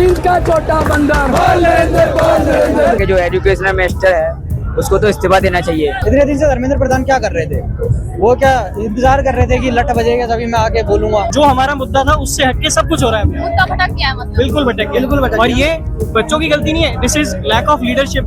Inch का छोटा बंदर। जो एजुकेशनल मिनिस्टर है उसको तो इस्तीफा देना चाहिए। इतने दिन से धर्मेंद्र प्रधान क्या कर रहे थे? वो क्या इंतजार कर रहे थे कि लट बजेगा तभी मैं आके बोलूंगा? जो हमारा मुद्दा था उससे हटके सब कुछ हो रहा है। मुद्दा भटक गया है मतलब। बिल्कुल भटक गया। और ये बच्चों की गलती नहीं है, this is lack of leadership.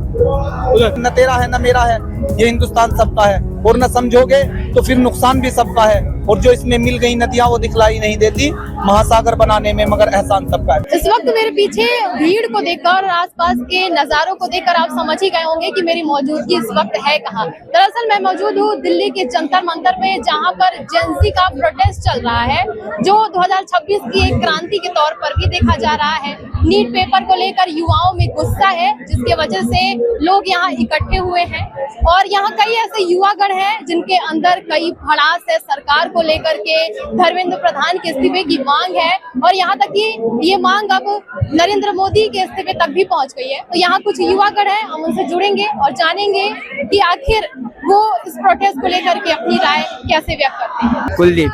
न तेरा है न मेरा है, ये हिंदुस्तान सबका है और न समझोगे तो फिर नुकसान भी सबका है। और जो इसमें मिल गई नदियां वो दिखलाई नहीं देती महासागर बनाने में, मगर एहसान सबका है। इस वक्त मेरे पीछे भीड़ को देखकर, आसपास के नजारों को देखकर आप समझ ही गए होंगे कि मेरी मौजूदगी इस वक्त है कहाँ। दरअसल मैं मौजूद हूँ दिल्ली के जंतर मंतर पे, जहाँ पर जेन-ज़ी का प्रोटेस्ट चल रहा है, जो 2026 की एक क्रांति के तौर पर भी देखा जा रहा है। नीट पेपर को लेकर युवाओं में गुस्सा है, जिसके वजह से लोग यहाँ इकट्ठे हुए हैं। और यहाँ कई ऐसे युवागण हैं जिनके अंदर कई भड़ास है सरकार को लेकर के, धर्मेंद्र प्रधान के इस्तीफे की मांग है। और यहाँ तक कि ये मांग अब नरेंद्र मोदी के इस्तीफे तक भी पहुँच गई है। तो यहाँ कुछ युवागण हैं, हम उनसे जुड़ेंगे और जानेंगे कि आखिर वो इस प्रोटेस्ट को लेकर के अपनी राय कैसे व्यक्त करते हैं। कुलदीप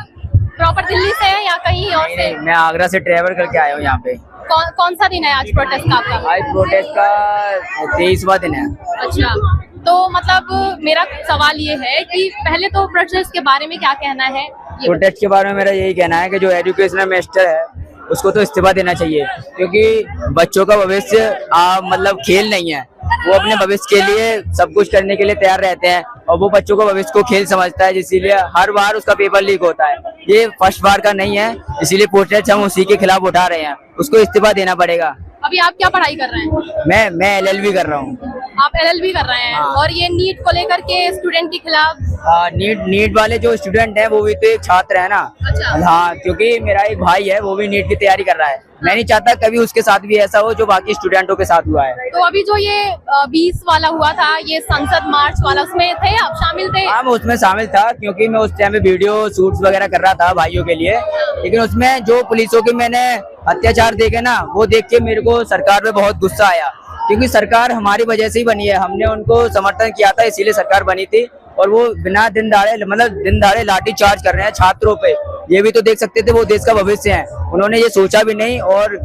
प्रॉपर दिल्ली से है या कहीं और से? मैं आगरा से ट्रैवल करके आया हूँ यहाँ पे। कौन सा दिन है आज प्रोटेस्ट का आपका? आज प्रोटेस्ट का 23वां दिन है। अच्छा, तो मतलब मेरा सवाल ये है कि पहले तो प्रोटेस्ट के बारे में क्या कहना है? प्रोटेस्ट के बारे में मेरा यही कहना है कि जो एजुकेशनल मिनिस्टर है उसको तो इस्तीफा देना चाहिए, क्योंकि बच्चों का भविष्य मतलब खेल नहीं है। वो अपने भविष्य के लिए सब कुछ करने के लिए तैयार रहते हैं और वो बच्चों को भविष्य को खेल समझता है, इसीलिए हर बार उसका पेपर लीक होता है। ये फर्स्ट बार का नहीं है, इसीलिए प्रोटेस्ट हम उसी के खिलाफ उठा रहे हैं। उसको इस्तीफा देना पड़ेगा। अभी आप क्या पढ़ाई कर रहे हैं? मैं LLB कर रहा हूँ। आप LLB कर रहे हैं? हाँ। और ये नीट को लेकर के स्टूडेंट के खिलाफ? नीट वाले जो स्टूडेंट हैं वो भी तो एक छात्र है ना। अच्छा। हाँ, क्योंकि मेरा एक भाई है वो भी नीट की तैयारी कर रहा है। मैं नहीं चाहता कभी उसके साथ भी ऐसा हो जो बाकी स्टूडेंटों के साथ हुआ है। तो अभी जो ये 20 वाला हुआ था, ये संसद मार्च वाला, उसमें थे आप, शामिल थे? हाँ, मैं उसमें शामिल था, क्योंकि मैं उस टाइम में वीडियो शूट्स वगैरह कर रहा था भाइयों के लिए। लेकिन उसमें जो पुलिसों के मैंने अत्याचार देखे ना, वो देख के मेरे को सरकार पे बहुत गुस्सा आया, क्योंकि सरकार हमारी वजह से ही बनी है। हमने उनको समर्थन किया था, इसीलिए सरकार बनी थी। और वो बिना दिन दाड़े लाठी चार्ज कर रहे हैं छात्रों पे। ये भी तो देख सकते थे, वो देश का भविष्य है। उन्होंने ये सोचा भी नहीं। और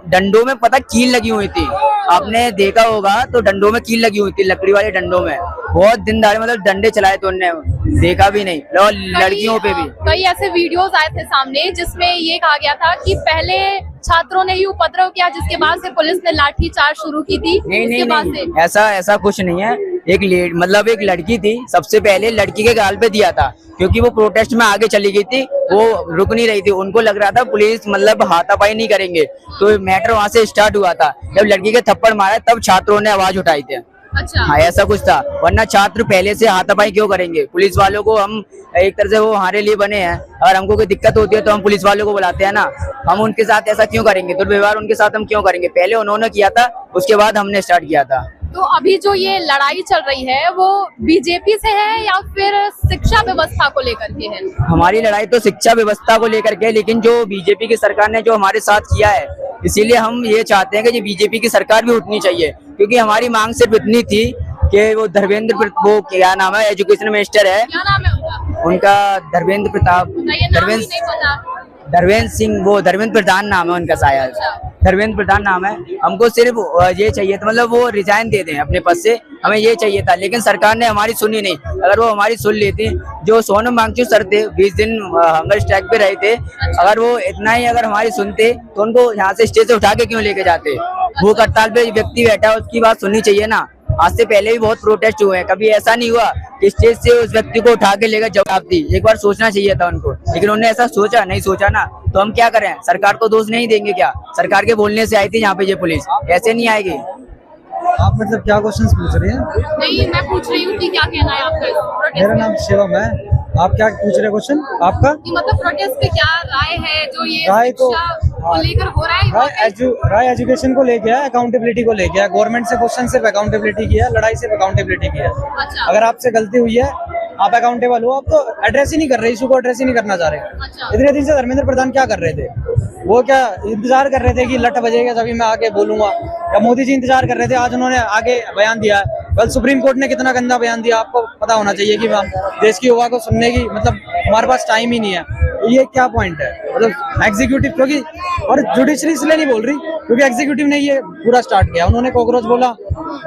डंडों में पता कील लगी हुई थी, आपने देखा होगा तो डंडों में कील लगी हुई थी, लकड़ी वाले डंडों में। बहुत दिन दाड़े डंडे चलाए थे उन्होंने, देखा भी नहीं। और लड़कियों पे भी कई ऐसे वीडियोस आए थे सामने जिसमें ये कहा गया था कि पहले छात्रों ने ही उपद्रव किया, जिसके बाद से पुलिस ने लाठी चार्ज शुरू की थी। नहीं, ऐसा कुछ नहीं है। एक लड़की थी, सबसे पहले लड़की के गाल पे दिया था, क्योंकि वो प्रोटेस्ट में आगे चली गई थी, वो रुक नहीं रही थी। उनको लग रहा था पुलिस हाथापाई नहीं करेंगे, तो मैटर वहाँ से स्टार्ट हुआ था। जब लड़की के थप्पड़ मारा तब छात्रों ने आवाज उठाई थी। अच्छा। हाँ, ऐसा कुछ था, वरना छात्र पहले से हाथापाई क्यों करेंगे? पुलिस वालों को हम एक तरह से वो हमारे लिए बने हैं। अगर हमको कोई दिक्कत होती है तो हम पुलिस वालों को बुलाते हैं ना। हम उनके साथ ऐसा क्यों करेंगे? दुर्व्यवहार उनके साथ हम क्यों करेंगे? पहले उन्होंने किया था, उसके बाद हमने स्टार्ट किया था। तो अभी जो ये लड़ाई चल रही है वो बीजेपी से है या फिर शिक्षा व्यवस्था को लेकर के है? हमारी लड़ाई तो शिक्षा व्यवस्था को लेकर के, लेकिन जो बीजेपी की सरकार ने जो हमारे साथ किया है, इसीलिए हम ये चाहते हैं कि बीजेपी की सरकार भी उठनी चाहिए। क्योंकि हमारी मांग सिर्फ इतनी थी कि वो वो क्या नाम है, एजुकेशन मिनिस्टर है, क्या नाम है उनका? धर्मेंद्र सिंह, वो धर्मेंद्र प्रधान नाम है उनका, शायद धर्मेंद्र प्रधान नाम है। हमको सिर्फ ये चाहिए था, मतलब वो रिजाइन दे दें अपने पद से, हमें ये चाहिए था। लेकिन सरकार ने हमारी सुनी नहीं। अगर वो हमारी सुन लेती, जो सोनम वांगचुक सर थे 20 दिन हंगर स्ट्राइक पे रहे थे, अगर वो इतना ही अगर हमारी सुनते तो उनको यहाँ से स्टेज से उठा के क्यों लेके जाते? भूख हड़ताल पे व्यक्ति बैठा है, उसकी बात सुननी चाहिए ना। आज से पहले भी बहुत प्रोटेस्ट हुए हैं, कभी ऐसा नहीं हुआ कि स्टेज से उस व्यक्ति को उठा के लेकर जवाब दी। एक बार सोचना चाहिए था उनको, लेकिन उन्होंने ऐसा नहीं सोचा ना। तो हम क्या करें? सरकार को दोष नहीं देंगे क्या? सरकार के बोलने से आई थी यहाँ पे ये पुलिस, ऐसे नहीं आएगी। आप मतलब क्या क्वेश्चंस पूछ रहे हैं? नहीं, मैं पूछ रही हूँ कि क्या कहना है आपका? मेरा नाम शिवम है। आप क्या पूछ रहे क्वेश्चन आपका? मतलब प्रोटेस्ट पे क्या राय है जो ये राय तो को लेकर हो रहा है? राय एजुकेशन को लेके है, अकाउंटेबिलिटी को लेके है। गवर्नमेंट से क्वेश्चन सिर्फ अकाउंटेबिलिटी की है, लड़ाई सिर्फ अकाउंटेबिलिटी की है। अच्छा। अगर आपसे गलती हुई है, आप अकाउंटेबल हो, आप तो एड्रेस ही नहीं कर रहे, इशू को एड्रेस ही नहीं करना चाह रहे। अच्छा। इतने दिन से धर्मेंद्र प्रधान क्या कर रहे थे? वो क्या इंतजार कर रहे थे कि लट बजेगा तभी मैं आके बोलूंगा? या मोदी जी इंतजार कर रहे थे? आज उन्होंने आगे बयान दिया है। कल सुप्रीम कोर्ट ने कितना गंदा बयान दिया, आपको पता होना चाहिए कि देश की युवा को सुनने की मतलब हमारे पास टाइम ही नहीं है। ये क्या पॉइंट है? मतलब एग्जीक्यूटिव, क्योंकि और जुडिशरी इसलिए नहीं बोल रही क्योंकि एग्जीक्यूटिव ने ये पूरा स्टार्ट किया। उन्होंने कॉकरोच बोला,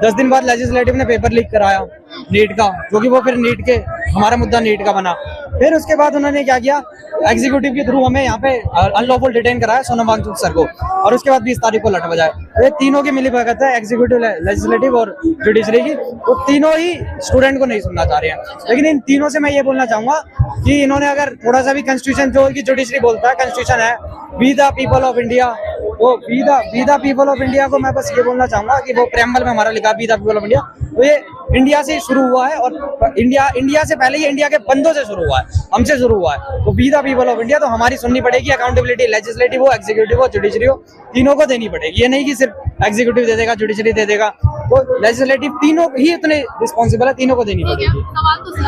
10 दिन बाद लेजिस्लेटिव ने पेपर लीक कराया नीट का, क्योंकि वो फिर नीट के हमारा मुद्दा नीट का बना। फिर उसके बाद उन्होंने क्या किया, एग्जीक्यूटिव के थ्रू हमें यहाँ पे अनलॉफुल डिटेन कराया सोनम वांगचुक सर को, और उसके बाद 20 तारीख को लट बजाए। ये तीनों की मिली भगत है, एग्जीक्यूटिव, लेजिस्लेटिव और जुडिशरी की। वो तीनों ही स्टूडेंट को नहीं सुनना चाह रहे हैं। लेकिन इन तीनों से मैं ये बोलना चाहूंगा कि इन्होंने अगर थोड़ा सा भी कॉन्स्टिट्यूशन, जो कि जुडिशरी बोलता है कॉन्स्टिट्यूशन है, we the people of India, वो we the people of India को मैं बस ये बोलना चाहूंगा कि वो प्रेम्बल में हमारा लिखा we the people of India, तो ये इंडिया से शुरू हुआ है, और इंडिया से पहले ये इंडिया के बंदों से शुरू हुआ है, हमसे शुरू हुआ है। तो we the people of India, तो हमारी सुननी पड़ेगी। अकाउंटेबिलिटी लेजिस्लेटिव हो, एग्जीक्यूटिव हो, जुडिशरी हो, तीनों को देनी पड़ेगी। ये नहीं कि सिर्फ एग्जीक्यूटिव दे देगा, जुडिशरी दे देगा, तो लेजिस्लेटिव तीनों ही इतने रिस्पॉन्सिबल है, तीनों को देनी ठीक पड़ेगी। है, सवाल तो सही,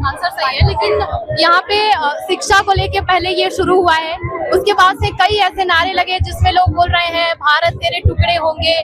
आंसर सही है, लेकिन यहाँ पे शिक्षा को लेके पहले ये शुरू हुआ है, उसके बाद से कई ऐसे नारे लगे जिसमें लोग बोल रहे हैं भारत तेरे टुकड़े होंगे,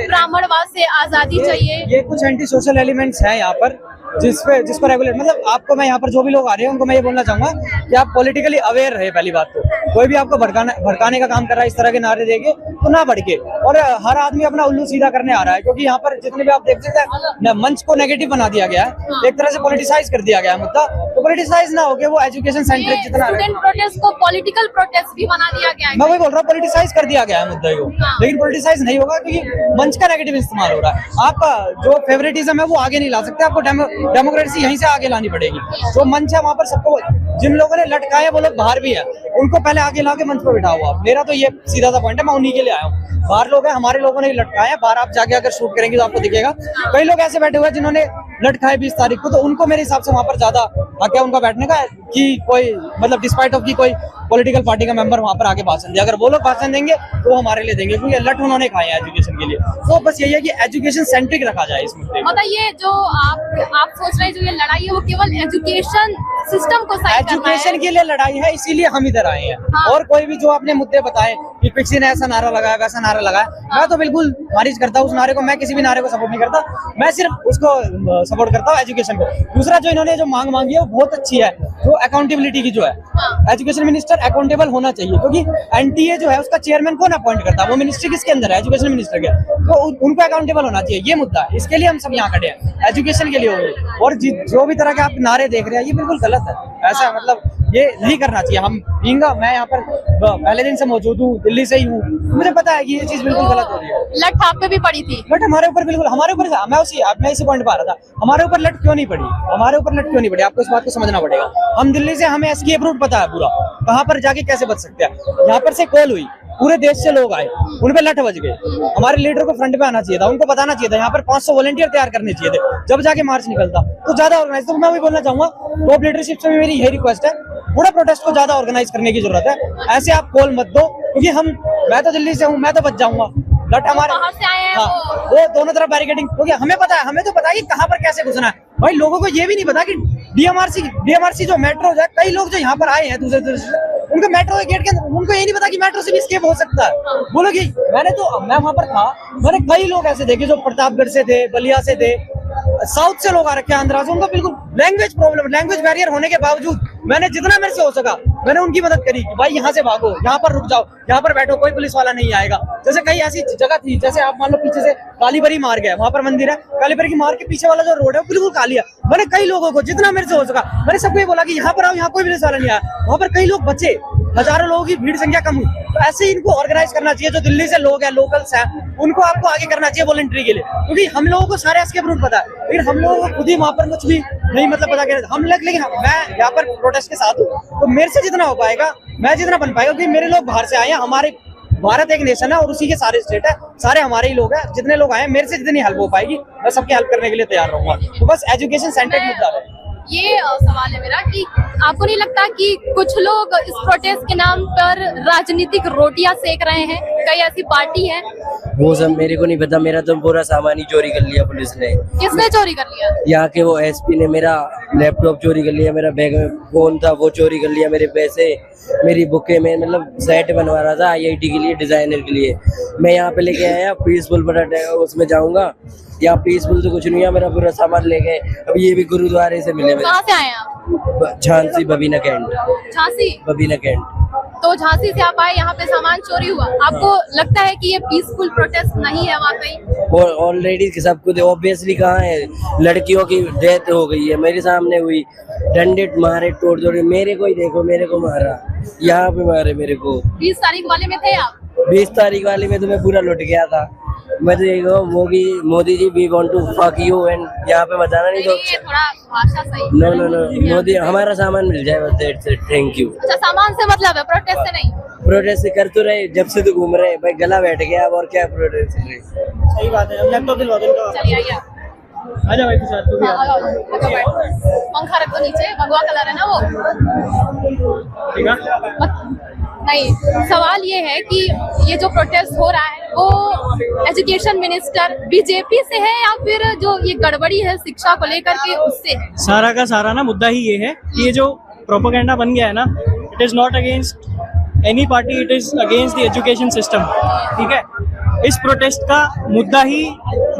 ब्राह्मणवाद से आजादी चाहिए। ये कुछ एंटी सोशल एलिमेंट्स हैं यहाँ पर, जिसको रेगुलेट, मतलब आपको मैं यहाँ पर जो भी लोग आ रहे हैं उनको मैं ये बोलना चाहूंगा कि आप पॉलिटिकली अवेयर रहे। पहली बात तो कोई भी आपको भड़काने का काम कर रहा है, इस तरह के नारे देके तो ना भड़के, और हर आदमी अपना उल्लू सीधा करने आ रहा है, क्योंकि यहाँ पर जितने भी आप देखते हैं मंच को नेगेटिव बना दिया गया है, एक तरह से पॉलिटिसाइज कर दिया गया है मुद्दा। तो पॉलिटिसाइज ना होके वो एजुकेशन सेंट्रिक जितना, स्टूडेंट प्रोटेस्ट को पॉलिटिकल प्रोटेस्ट भी बना दिया गया है। मैं वही बोल रहा हूँ, पॉलिटिसाइज कर दिया गया है मुद्दे को, लेकिन पॉलिटिसाइज नहीं होगा क्योंकि मंच का नेगेटिव इस्तेमाल हो रहा है। आपका जो फेवरेटिज्म है वो आगे नहीं ला सकते, आपको डेमोक्रेसी यहीं से आगे लानी पड़ेगी। जो मंच है वहाँ पर सबको, जिन लोगों ने लटकाया वो लोग बाहर भी है, उनको पहले आगे ला के मंच पर बिठा हुआ। मेरा तो ये सीधा सा पॉइंट है, मैं उन्हीं के लिए आया हूँ। बाहर लोग हैं, हमारे लोगों ने लटकाया, बाहर आप जाके अगर शूट करेंगे तो आपको दिखेगा कई लोग ऐसे बैठे हुए हैं जिन्होंने लटकाए 20 तारीख को, तो उनको मेरे हिसाब से वहाँ पर ज्यादा हक है उनका बैठने का, कि कोई मतलब डिस्पाइट ऑफ की कोई पॉलिटिकल पार्टी का मेंबर वहाँ पर आके भाषण दे। अगर वो लोग भाषण देंगे तो वो हमारे लिए देंगे, क्योंकि लट उन्होंने खाए हैं एजुकेशन के लिए। तो बस यही है कि एजुकेशन सेंट्रिक रखा जाए इस मुद्दे को। बताइए, जो आप सोच रहे हैं जो ये लड़ाई है वो केवल एजुकेशन सिस्टम को साइड करना है? एजुकेशन के लिए लड़ाई है, इसीलिए हम इधर आए हैं। हाँ। और कोई भी जो आपने मुद्दे बताए कि पिक्सी ने ऐसा नारा लगाया, वैसा नारा लगाया, मैं तो बिल्कुल खारिज करता हूँ उस नारे को। मैं किसी भी नारे को सपोर्ट नहीं करता, मैं सिर्फ उसको सपोर्ट करता हूँ, एजुकेशन को। दूसरा जो इन्होंने जो मांग मांगी है वो बहुत अच्छी है, जो अकाउंटेबिलिटी की जो है, एजुकेशन मिनिस्टर अकाउंटेबल होना चाहिए, क्योंकि एनटीए जो है उसका चेयरमैन कौन अपॉइंट करता है? वो मिनिस्ट्री किसके अंदर है? एजुकेशन मिनिस्टर के। तो उनको अकाउंटेबल होना चाहिए, ये मुद्दा है। इसके लिए हम सब यहाँ खड़े हैं, एजुकेशन के लिए होंगे। और जो भी तरह के आप नारे देख रहे हैं ये बिल्कुल गलत है, ऐसा मतलब ये नहीं करना चाहिए। हम पींगा, मैं यहाँ पर पहले दिन से मौजूद हूँ, दिल्ली से ही हूँ, मुझे पता है कि ये चीज बिल्कुल गलत हो रही है। लट आप पे भी पड़ी थी? बट हमारे ऊपर बिल्कुल, हमारे ऊपर मैं इसी पॉइंट पर आ रहा था, हमारे ऊपर लट क्यों नहीं पड़ी? हमारे ऊपर लट क्यों नहीं पड़ी? आपको इस बात को समझना पड़ेगा। हम दिल्ली से, हमें एस्केप रूट पता है पूरा, कहाँ पर जाके कैसे बच सकते हैं। यहाँ पर से कॉल हुई, पूरे देश से लोग आए, उन पे लठ बज गए। हमारे लीडर को फ्रंट पे आना चाहिए था, उनको बताना चाहिए था, यहाँ पर 500 वॉलंटियर तैयार करने चाहिए थे, जब जाके मार्च निकलता तो ज्यादा ऑर्गेनाइज। तो मैं वही बोलना चाहूंगा, टॉप लीडरशिप से भी मेरी यही रिक्वेस्ट है, पूरा प्रोटेस्ट को ज्यादा ऑर्गेनाइज करने की जरूरत है। ऐसे आप कॉल मत दो, क्योंकि मैं तो दिल्ली से हूँ, मैं तो बच जाऊंगा। लट हमारे, कहाँ से आए हैं हाँ, वो दोनों तरफ बैरिकेडिंग, क्योंकि हमें पता है कि कहाँ पर कैसे घुसना है। भाई लोगों को ये भी नहीं पता कि डीएमआरसी जो मेट्रो है, कई लोग जो यहाँ पर आए हैं दूसरे उनको मेट्रो के गेट के अंदर, उनको ये नहीं पता कि मेट्रो से भी एस्केप हो सकता है। बोलो कि मैं वहां पर था, मैंने कई लोग ऐसे देखे जो प्रतापगढ़ से थे, बलिया से थे, साउथ से लोग आ रखे हैं, आंध्रा से। उनको बिल्कुल लैंग्वेज प्रॉब्लम, लैंग्वेज बैरियर होने के बावजूद मैंने जितना मेरे से हो सका मैंने उनकी मदद करी कि भाई यहाँ से भागो, यहाँ पर रुक जाओ, यहाँ पर बैठो, कोई पुलिस वाला नहीं आएगा। जैसे कई ऐसी जगह थी, जैसे आप मान लो पीछे से कालीबरी मार गया, वहाँ पर मंदिर है, कालीबरी की मार के पीछे वाला जो रोड है वो बिल्कुल खाली है। मैंने कई लोगों को जितना मेरे से हो सका, मैंने सबको ये बोला कि यहाँ पर आओ, यहाँ कोई पुलिस वाला नहीं आया। वहाँ पर कई लोग बचे, हजारों लोगों की भीड़ संख्या कम हुई। तो ऐसे ही इनको ऑर्गेनाइज करना चाहिए। जो दिल्ली से लोग हैं, लोकल्स हैं, उनको आपको आगे करना चाहिए वॉलंटरी के लिए, क्योंकि हम लोगों को सारे एस्केप रूट पता है, लेकिन हम लोगों को खुद ही वहाँ पर कुछ भी नहीं मतलब पता कर हम लोग। लेकिन मैं यहाँ पर प्रोटेस्ट के साथ हूँ, तो मेरे से जितना हो पाएगा, मैं जितना बन पाएगा, क्योंकि मेरे लोग बाहर से आए हैं। हमारे भारत एक नेशन है और उसी के सारे स्टेट है, सारे हमारे ही लोग हैं। जितने लोग आए, मेरे से जितनी हेल्प हो पाएगी मैं सबकी हेल्प करने के लिए तैयार रहूंगा। तो बस एजुकेशन सेंट्रिक मुद्दा है। ये सवाल है मेरा कि आपको नहीं लगता कि कुछ लोग इस प्रोटेस्ट के नाम पर राजनीतिक रोटियां सेक रहे हैं? कई ऐसी पार्टी है। वो सब मेरे को नहीं पता, मेरा तो पूरा सामान ही चोरी कर लिया पुलिस ने। किसने चोरी कर लिया? यहाँ के वो एसपी ने मेरा लैपटॉप चोरी कर लिया, मेरा बैग में फोन था वो चोरी कर लिया, मेरे पैसे, मेरी बुकें में, मतलब सेट बनवा रहा था आईआईटी के लिए, डिजाइनर के लिए। मैं यहाँ पे लेके आया पीसफुल बटा, उसमें जाऊंगा। यहाँ पीसफुल तो कुछ नहीं है, मेरा पूरा सामान ले गए। अब ये भी गुरुद्वारे से मिले। कहाँ से आए आप? झांसी बबीना कैंट। झांसी बबीना कैंट। तो झांसी से आप आए, यहाँ पे सामान चोरी हुआ, आपको लगता है कि ये पीसफुल प्रोटेस्ट नहीं है वाकई? और ऑलरेडी सब कुछ ऑब्वियसली कहाँ है, लड़कियों की डेथ हो गई है मेरे सामने हुई, डंडे मारे तोड़ तोड़, मेरे को ही देखो, मेरे को मारा, यहाँ पे मारे मेरे को। 20 तारीख वाले में थे आप? 20 तारीख वाले में तो मैं पूरा लुट गया था। मैं तो यही कहूँ, Modi ji we want to fuck you, एंड यहाँ पे बताना नहीं तो ये थोड़ा भाषा सही। नो मोदी, हमारा सामान मिल जाए बस, दैट्स इट, थैंक यू। अच्छा, सामान से मतलब है, प्रोटेस्ट से नहीं? प्रोटेस्ट कर तो रहे, जब से तो घूम रहे भाई, गला बैठ गया अब, और क्या प्रोटेस्ट कर रहे। सही बात है। लैपटॉप दिलवा दो इनका। चलिए आइए, आजा भाई तुषार, तू भी हाँ, आ। पंखा रख दो नीचे, भगवा कलर है ना वो। ठीक है। नहीं, सवाल ये है कि ये जो प्रोटेस्ट हो रहा है वो एजुकेशन मिनिस्टर बीजेपी से है या फिर जो ये गड़बड़ी है शिक्षा को लेकर के उससे है? सारा का सारा ना मुद्दा ही ये है कि ये जो प्रोपेगेंडा बन गया है ना, it is not against any party, it is against the education system. ठीक है, इस प्रोटेस्ट का मुद्दा ही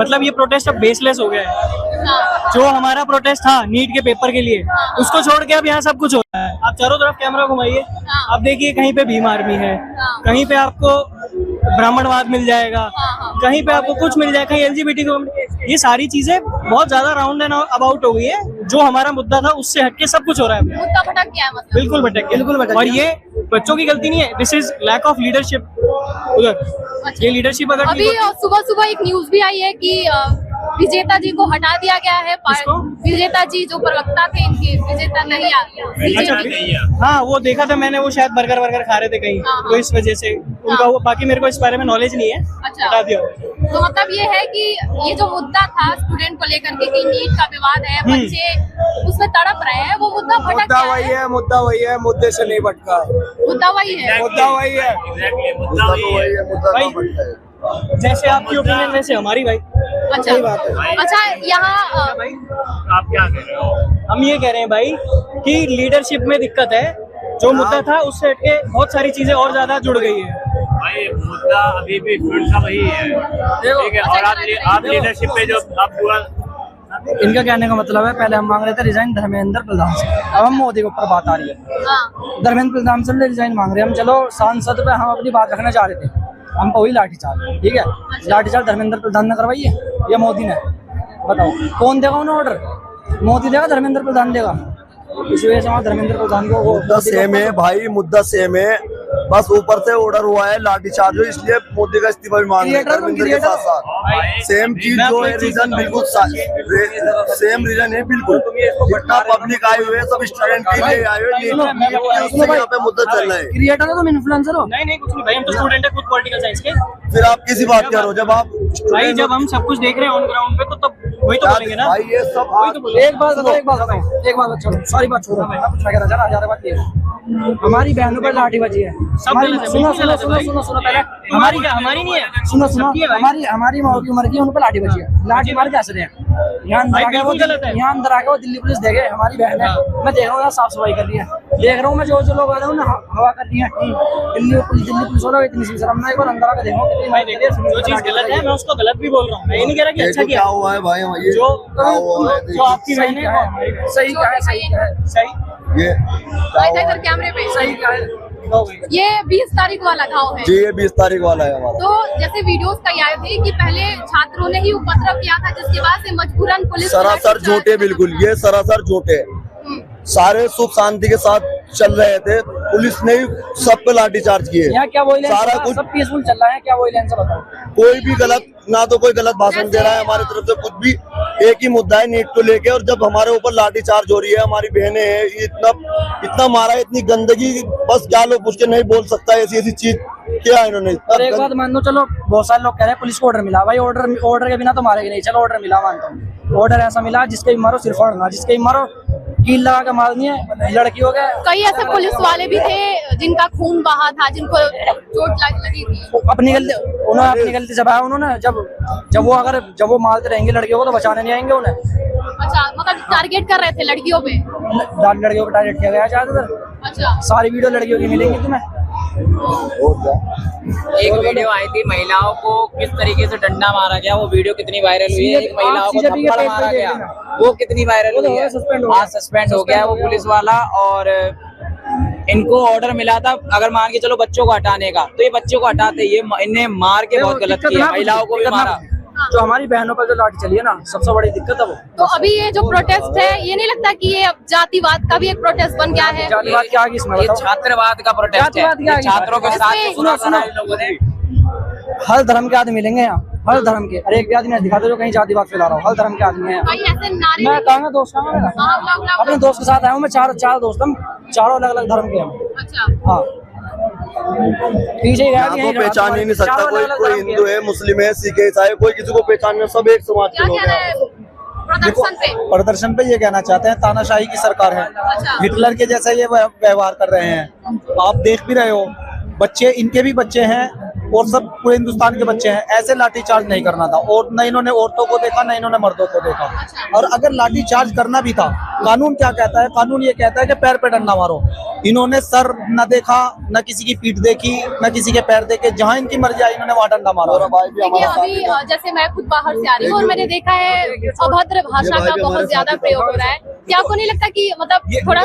मतलब ये प्रोटेस्ट अब बेसलेस हो गया है। हाँ, जो हमारा प्रोटेस्ट था नीट के पेपर के लिए, उसको छोड़ के अब यहाँ सब कुछ हो रहा है। आप चारों तरफ कैमरा घुमाइए, आप देखिए कहीं पे भीम आर्मी है, कहीं पे आपको ब्राह्मणवाद मिल जाएगा, कहीं पे आपको कुछ मिल जाएगा, कहीं एलजीबीटी को, ये सारी चीजें बहुत ज्यादा राउंड एंड अबाउट हो गई है। जो हमारा मुद्दा था उससे हटके सब कुछ हो रहा है। मुद्दा भटक गया है मतलब। बिल्कुल भटक गया, बिल्कुल भटक। और ये बच्चों की गलती नहीं है, this is lack of leadership. उधर ये लीडरशिप अगर अभी सुबह सुबह एक न्यूज भी आई है कि विजेता जी को हटा दिया गया है। किसको? विजेता जी जो प्रवक्ता थे इनके, विजेता नहीं आ अच्छा, हाँ वो देखा था मैंने, वो शायद बर्गर वर्गर खा रहे थे कहीं, हाँ, तो इस वजह से उनका वो, बाकी मेरे को इस बारे में नॉलेज नहीं है। अच्छा। हटा दिया। तो मतलब ये है कि ये जो मुद्दा था स्टूडेंट को लेकर के कि नीट का विवाद है, बच्चे उसमें तड़प रहे हैं, वो मुद्दा भटक गया है। मुद्दा वही है, मुद्दे से नहीं भटका। मुद्दा वही है। मुद्दा वही है। भाई जैसे आपकी ओपिनियन वैसे हमारी भाई। अच्छा, अच्छा यहाँ आप क्या कह रहे हो? हम ये कह रहे हैं भाई कि लीडरशिप में दिक्कत है, जो मुद्दा था उससे हटके बहुत सारी चीजें और ज्यादा जुड़ गई है। भाई मुद्दा अभी भी फिर सा वही है, ठीक है। और आप लीडरशिप पे जो आप पूरा, इनका कहने का मतलब है, पहले हम मांग रहे थे रिजाइन धर्मेंद्र प्रधान से, अब हम मोदी के ऊपर बात आ रही है। हाँ, धर्मेंद्र प्रधान से रिजाइन मांग रहे हैं हम। चलो सांसद पे हम अपनी बात रखना चाह रहे थे, हम पे वही लाठीचार्ज। ठीक है, लाठीचार्ज धर्मेंद्र प्रधान ने करवाई है या मोदी ने? बताओ कौन देगा उन्हें ऑर्डर? मोदी देगा, धर्मेंद्र प्रधान देगा? इस वजह से वहाँ धर्मेंद्र प्रधान को मुद्दा सेम है भाई, मुद्दा सेम है, बस ऊपर से ऑर्डर हुआ है लाठीचार्ज हो, इसलिए मोदी का इस्तीफा भी मांग रहे हैं धर्मेंद्र के साथ साथ। सेम चीज जो है, रीजन बिल्कुल सेम रीजन है बिल्कुल। जितना पब्लिक आए हुए सब स्टूडेंट के लिए आए हुए, यहाँ पे मुद्दा चल रहा है। क्रिएटर हो तुम, इन्फ्लुएंसर हो? नहीं कुछ नहीं भाई, हम तो स्टूडेंट है खुद पॉलिटिकल साइंस के। फिर आप किसी बात करो, जब आप भाई जब हम सब कुछ देख रहे हैं ऑन ग्राउंड पे, तो तब वही तो बोलेंगे ना भाई। ये सब एक बात बताओ, सारी बात छोड़ो, मैं कुछ नहीं कहना चाह रहा, हजार बात ये है, हमारी बहनों पर लाठी बजी है। सब गलत है, सुनो बिल्कुल गलत है भाई। सुनो पहले, हमारी क्या, हमारी नहीं है, सुनो सबकी है भाई। हमारी माँ की उम्र की उन पर लाठी बजी है। लाठी मार कैसे रहे हैं? यहाँ अंदर भाई आके वो, बिल्कुल गलत है। यहाँ अंदर आके वो दिल्ली पुलिस देखे, हमारी बहन है, मैं देख रहा हूँ यहाँ साफ सफाई कर रही है, देख रहा हूँ मैं, जो लोग आ रहे हैं उन्हें हवा कर रही है। दिल्ली पुलिस वालों इतनी सी शर्म ना, एक बार अंदर आके देखो कितनी भाई देखिए, जो चीज गलत है मैं उसको गलत भी बोल रहा हूँ, मैं ये नहीं कह रहा कि अच्छा क्या किया। हुआ है भाई? ये जो क्या हुआ है? जो आपकी बहन है वो हमारी बहन। सही क्या है, सही क्या है, सही ये इधर कैमरे पे सही क्या है? ये 20 तारीख वाला घाव है। जी, ये 20 तारीख वाला है हमारा। तो जैसे वीडियोस कई आए थे कि पहले छात्रों ने ही उपद्रव किया था, जिसके बाद से मजबूरन पुलिस सरासर झूठे, बिल्कुल ये सरासर झूठे। सारे सुख शांति के साथ चल रहे थे, पुलिस ने सब पे लाठीचार्ज किए। यहाँ क्या वोलेंस, सारा कुछ सब पीसफुल चल रहा है, क्या वोलेंस बताओ? कोई भी गलत, ना तो कोई गलत भाषण दे रहा है हमारी तरफ से, कुछ भी। एक ही मुद्दा है नीट को लेके, और जब हमारे ऊपर लाठीचार्ज हो रही है, हमारी बहनें हैं, ये इतना मारा है, इतनी गंदगी, बस क्या लोग पूछ के नहीं बोल सकता ऐसी चीज क्या इन्होंने। और एक बात मान लो, चलो बहुत सारे लोग कह रहे हैं पुलिस को ऑर्डर मिला, भाई ऑर्डर के बिना तो मारेगी नहीं। चलो ऑर्डर मिला, मानता हूँ, ऑर्डर ऐसा मिला जिसके भी मारो सिर्फ फोड़ना, जिसके भी मारो कील लगा के मारनी है। लड़कियों के कई ऐसे पुलिस वाले भी थे जिनका खून बहा था, जिनको चोट लगी थी। अपनी गलती, उन्होंने अपनी गलती जबाया उन्होंने। जब वो मारते रहेंगे लड़कियों को तो बचाने नहीं आएंगे उन्हें। अच्छा, मतलब टारगेट कर रहे थे लड़कियों पे? लड़कियों को टारगेट किया गया ज्यादातर। अच्छा, सारी वीडियो लड़कियों की मिलेंगी तुम्हें। एक वीडियो आई थी महिलाओं को किस तरीके से डंडा मारा गया, वो वीडियो कितनी वायरल हुई है। एक महिलाओं को थप्पड़ मारा गया, वो कितनी वायरल हुई है। हाँ, सस्पेंड हो गया वो पुलिस वाला। और इनको ऑर्डर मिला था अगर मान के चलो बच्चों को हटाने का, तो ये बच्चों को हटाते, ये इन्हें मार के बहुत गलत किया, महिलाओं को भी मारा। जो हमारी बहनों पर जो लाठी चली है ना, सबसे बड़ी दिक्कत है वो। तो अभी ये जो प्रोटेस्ट है, ये नहीं लगता कि ये अब जातिवाद का भी एक प्रोटेस्ट बन गया है? जातिवाद क्या है इसमें? ये छात्रवाद का प्रोटेस्ट है, ये छात्रों के साथ सुनो लोगों ने, हर धर्म के आदमी मिलेंगे यहाँ, हर धर्म के। अरे एक भी आदमी दिखा दो जो कहीं जातिवाद फैला रहा हो, हर धर्म के आदमी है। भाई ऐसे नारे मैं कहूँगा दोस्त का मेरा, अपने दोस्त के साथ आया हूँ मैं, चार दोस्त हम, चारों अलग अलग धर्म के हम। अच्छा, हाँ, पीछे यहाँ को पहचान ही नहीं सकता कोई हिंदू है, मुस्लिम है, सिख है, ईसाई, कोई किसी को पहचान नहीं, सब एक समाज के क्या लोग कहना है हैं। प्रदर्शन पे? प्रदर्शन पे ये कहना चाहते हैं, तानाशाही की सरकार है, अच्छा। हिटलर के जैसा ये व्यवहार कर रहे हैं। आप देख भी रहे हो, बच्चे, इनके भी बच्चे हैं और सब पूरे हिंदुस्तान के बच्चे हैं। ऐसे लाठीचार्ज नहीं करना था, और न इन्होंने औरतों को देखा, न इन्होंने मर्दों को देखा। और अगर लाठीचार्ज करना भी था, कानून क्या कहता है? कानून ये कहता है कि पैर पे डंडा मारो। इन्होंने सर न देखा, न किसी की पीठ देखी, न किसी के पैर देखे, जहाँ इनकी मर्जी आई इन्होंने वहाँ डंडा मारा। देखिए अभी जैसे मैं खुद बाहर से आ रही हूँ और मैंने देखा है अभद्र भाषा का बहुत ज्यादा प्रयोग हो रहा है। क्या आपको नहीं लगता कि मतलब थोड़ा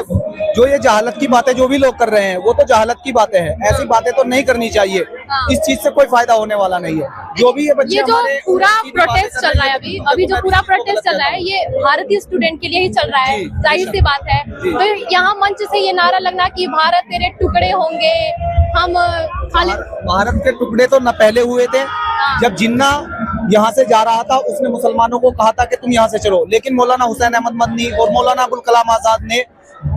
जो ये जहालत की बातें जो भी लोग कर रहे हैं, वो तो जहालत की बातें हैं, ऐसी बातें तो नहीं करनी चाहिए। इस चीज से कोई फायदा होने वाला नहीं है। जो भी ये बच्चे, ये जो पूरा प्रोटेस्ट चल रहा है अभी जो पूरा प्रोटेस्ट चल रहा है, ये भारतीय स्टूडेंट के लिए ही चल रहा है, जाहिर सी बात है। तो यहाँ मंच से ये नारा लगना कि भारत तेरे टुकड़े होंगे, हम खाली भारत के टुकड़े तो न पहले हुए थे। जब जिन्ना यहाँ से जा रहा था, उसने मुसलमानों को कहा था कि तुम यहाँ से चलो, लेकिन मौलाना हुसैन अहमद मदनी और मौलाना अबुल कलाम आजाद ने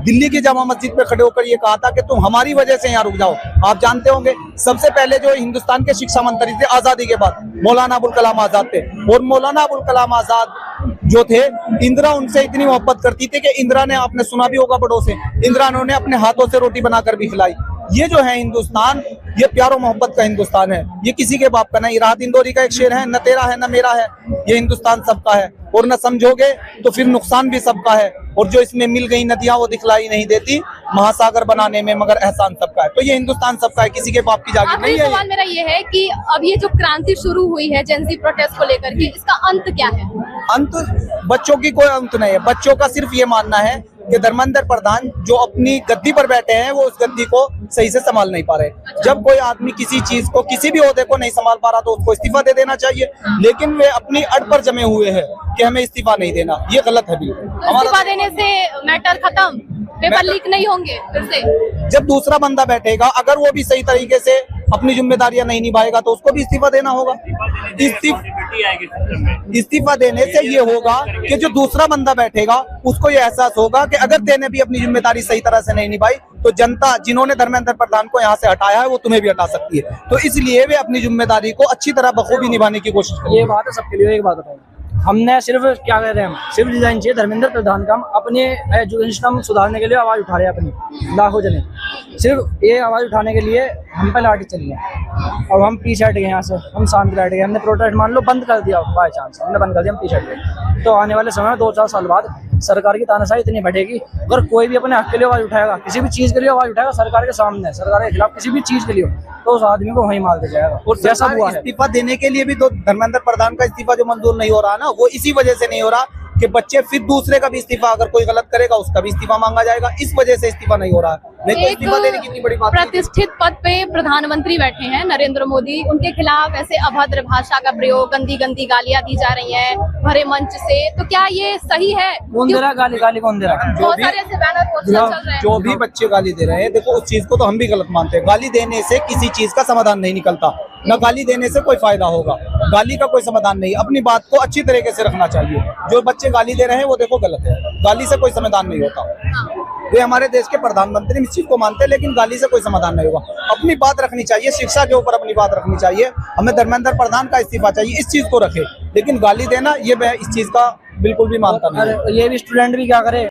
दिल्ली की जामा मस्जिद पे खड़े होकर ये कहा था कि तुम हमारी वजह से यहाँ रुक जाओ। आप जानते होंगे, सबसे पहले जो हिंदुस्तान के शिक्षा मंत्री थे आजादी के बाद, मौलाना अबुल कलाम आजाद थे। और मौलाना अबुल कलाम आजाद जो थे, इंदिरा उनसे इतनी मोहब्बत करती थी कि इंदिरा ने, आपने सुना भी होगा बड़ों से, इंदिरा ने अपने हाथों से रोटी बनाकर भी खिलाई। ये जो है हिंदुस्तान, ये प्यारो मोहब्बत का हिंदुस्तान है। ये किसी के बाप का नहीं। राहत इंदौरी का एक शेर है, न तेरा है न मेरा है, ये हिंदुस्तान सबका है, और न समझोगे तो फिर नुकसान भी सबका है। और जो इसमें मिल गई नदियां वो दिखलाई नहीं देती, महासागर बनाने में मगर एहसान सबका है। तो ये हिंदुस्तान सबका है, किसी के बाप की जागीर नहीं है। सवाल मेरा ये है कि अब ये जो क्रांति शुरू हुई है जेनजी प्रोटेस्ट को लेकर के, इसका अंत क्या है? अंत बच्चों की कोई अंत नहीं है। बच्चों का सिर्फ ये मानना है कि धर्मेंद्र प्रधान जो अपनी गद्दी पर बैठे हैं, वो उस गद्दी को सही से संभाल नहीं पा रहे। जब कोई आदमी किसी चीज को, किसी भी ओहदे को नहीं संभाल पा रहा, तो उसको इस्तीफा दे देना चाहिए। लेकिन वे अपनी अड़ पर जमे हुए हैं कि हमें इस्तीफा नहीं देना, ये गलत है बिल्कुल। इस्तीफा देने से मैटर खत्म, पेपर लीक नहीं होंगे फिर से? जब दूसरा बंदा बैठेगा, अगर वो भी सही तरीके से अपनी जिम्मेदारियां नहीं निभाएगा, तो उसको भी इस्तीफा देना होगा। इस्तीफा देने से ये होगा कि जो दूसरा बंदा बैठेगा, उसको ये एहसास होगा कि अगर तेने भी अपनी जिम्मेदारी सही तरह से नहीं निभाई, तो जनता जिन्होंने धर्मेंद्र प्रधान को यहाँ से हटाया है, वो तुम्हें भी हटा सकती है। तो इसलिए वे अपनी जिम्मेदारी को अच्छी तरह बखूबी निभाने की कोशिश करें। ये बात है सबके लिए। एक बात बताओ, हमने सिर्फ क्या कह रहे हैं, हम सिर्फ डिजाइन चाहिए धर्मेंद्र प्रधान का। हम अपने एजुकेशन सिस्टम सुधारने के लिए आवाज उठा रहे हैं, अपनी लाखों जने, सिर्फ ये आवाज उठाने के लिए हम पे लाठी चली है। अब हम पीछे हट गए यहाँ से, हम शांति बैठ गए, हमने प्रोटेस्ट मान लो बंद कर दिया, बाई चांस हमने बंद कर दिया, हम पीछे हट गए। तो आने वाले समय में 2-4 साल बाद सरकार की तानाशाही इतनी बढ़ेगी, अगर कोई भी अपने हक के लिए आवाज उठाएगा, किसी भी चीज के लिए आवाज उठाएगा सरकार के सामने, सरकार के खिलाफ किसी भी चीज के लिए, तो उस आदमी को वहीं मार दिया जाएगा। और जैसा हुआ इस्तीफा देने के लिए भी तो धर्मेंद्र प्रधान का इस्तीफा जो मंजूर नहीं हो रहा ना, वो इसी वजह से नहीं हो रहा कि बच्चे फिर दूसरे का भी इस्तीफा, अगर कोई गलत करेगा उसका भी इस्तीफा मांगा जाएगा। इस वजह से इस्तीफा नहीं हो रहा है। नहीं तो इस्तीफा देने की इतनी बड़ी बात। प्रतिष्ठित पद पे प्रधानमंत्री बैठे हैं नरेंद्र मोदी, उनके खिलाफ ऐसे अभद्र भाषा का प्रयोग, गंदी गंदी गालियां दी जा रही हैं भरे मंच से, तो क्या ये सही है? कौन दे रहा गाली? गाली कौन दे रहा? बहुत सारे ऐसे बैनर पोस्टर चल रहे हैं। जो भी बच्चे गाली दे रहे हैं, देखो उस चीज को तो हम भी गलत मानते हैं। गाली देने से किसी चीज का समाधान नहीं निकलता, न गाली देने से कोई फायदा होगा। गाली का कोई समाधान नहीं। अपनी बात को अच्छी तरीके से रखना चाहिए। जो बच्चे गाली दे रहे हैं वो देखो गलत है, गाली से कोई समाधान नहीं होता। वे हमारे देश के प्रधानमंत्री इस चीज को मानते हैं, लेकिन गाली से कोई समाधान नहीं होगा। अपनी बात रखनी चाहिए, शिक्षा के ऊपर अपनी बात रखनी चाहिए। हमें धर्मेंद्र प्रधान का इस्तीफा चाहिए, इस चीज को रखे, लेकिन गाली देना ये मैं इस चीज का बिल्कुल भी मानता नहीं। ये भी स्टूडेंट भी क्या करे।